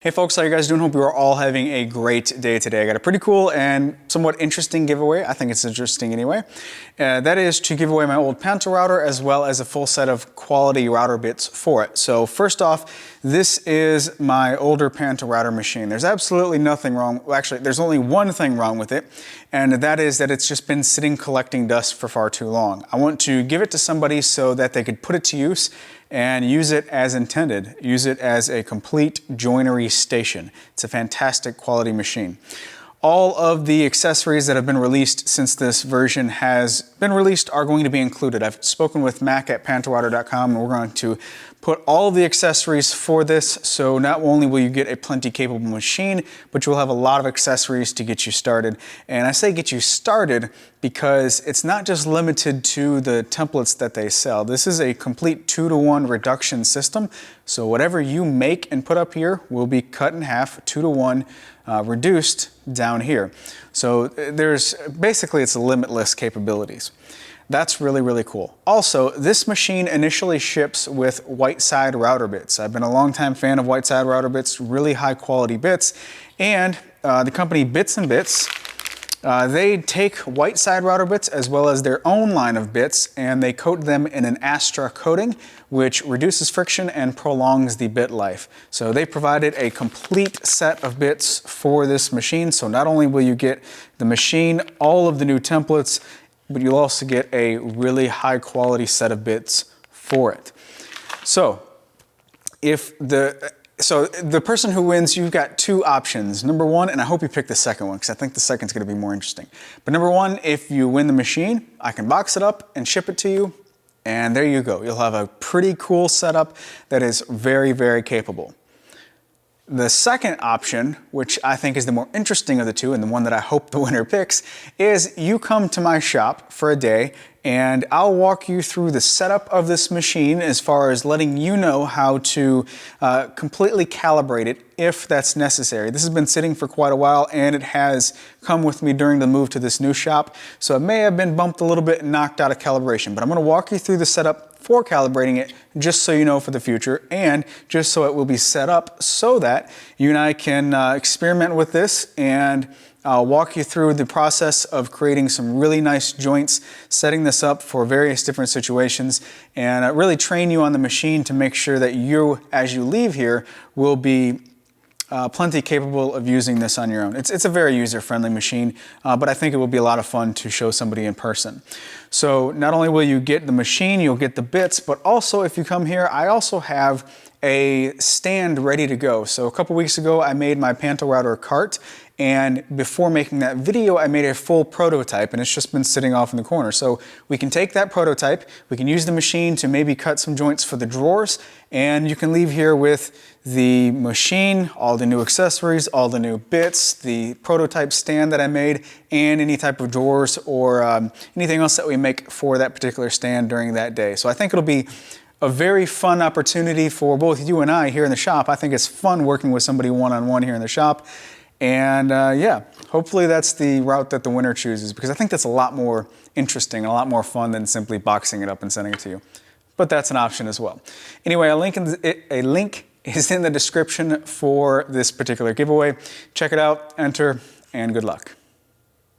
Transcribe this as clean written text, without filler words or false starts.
Hey folks, how you guys doing? Hope you are all having a great day today. I got a pretty cool and somewhat interesting giveaway. I think it's interesting anyway. That is to give away my old Panta router as well as a full set of quality router bits for it. So first off, this is my older Panta router machine. There's absolutely nothing wrong. Well, actually, there's only one thing wrong with it, and that is that it's just been sitting collecting dust for far too long. I want to give it to somebody so that they could put it to use and use it as intended. Use it as a complete joinery station. It's a fantastic quality machine. All of the accessories that have been released since this version has been released are going to be included. I've spoken with Mac at pantarouter.com, and we're going to put all of the accessories for this, so not only will you get a plenty capable machine, but you'll have a lot of accessories to get you started. And I say get you started because it's not just limited to the templates that they sell. This is a complete 2-to-1 reduction system, so whatever you make and put up here will be cut in half, 2-to-1 reduced down here. So there's basically, it's limitless capabilities. That's really, really cool. Also, this machine initially ships with Whiteside router bits. I've been a longtime fan of Whiteside router bits, really high quality bits. And the company Bits and Bits, they take Whiteside router bits as well as their own line of bits, and they coat them in an Astra coating, which reduces friction and prolongs the bit life. So they provided a complete set of bits for this machine. So not only will you get the machine, all of the new templates, but you'll also get a really high quality set of bits for it. So the person who wins, you've got two options. Number one, and I hope you pick the second one because I think the second's gonna be more interesting. But number one, if you win the machine, I can box it up and ship it to you, and there you go. You'll have a pretty cool setup that is very, very capable. The second option, which I think is the more interesting of the two and the one that I hope the winner picks, is you come to my shop for a day and I'll walk you through the setup of this machine as far as letting you know how to completely calibrate it if that's necessary. This has been sitting for quite a while and it has come with me during the move to this new shop, so it may have been bumped a little bit and knocked out of calibration, but I'm going to walk you through the setup for calibrating it just so you know for the future, and just so it will be set up so that you and I can experiment with this, and I'll walk you through the process of creating some really nice joints, setting this up for various different situations, and really train you on the machine to make sure that you, as you leave here, will be plenty capable of using this on your own. It's a very user-friendly machine, but I think it will be a lot of fun to show somebody in person. So not only will you get the machine, you'll get the bits, but also if you come here, I also have a stand ready to go. So a couple weeks ago, I made my Panta router cart, and before making that video, I made a full prototype, and it's just been sitting off in the corner. So we can take that prototype, we can use the machine to maybe cut some joints for the drawers, and you can leave here with the machine, all the new accessories, all the new bits, the prototype stand that I made, and any type of drawers or anything else that we make for that particular stand during that day. So I think it'll be a very fun opportunity for both you and I here in the shop. I think it's fun working with somebody one-on-one here in the shop. And yeah, hopefully that's the route that the winner chooses, because I think that's a lot more interesting, a lot more fun than simply boxing it up and sending it to you. But that's an option as well. Anyway, a link is in the description for this particular giveaway. Check it out, enter, and good luck.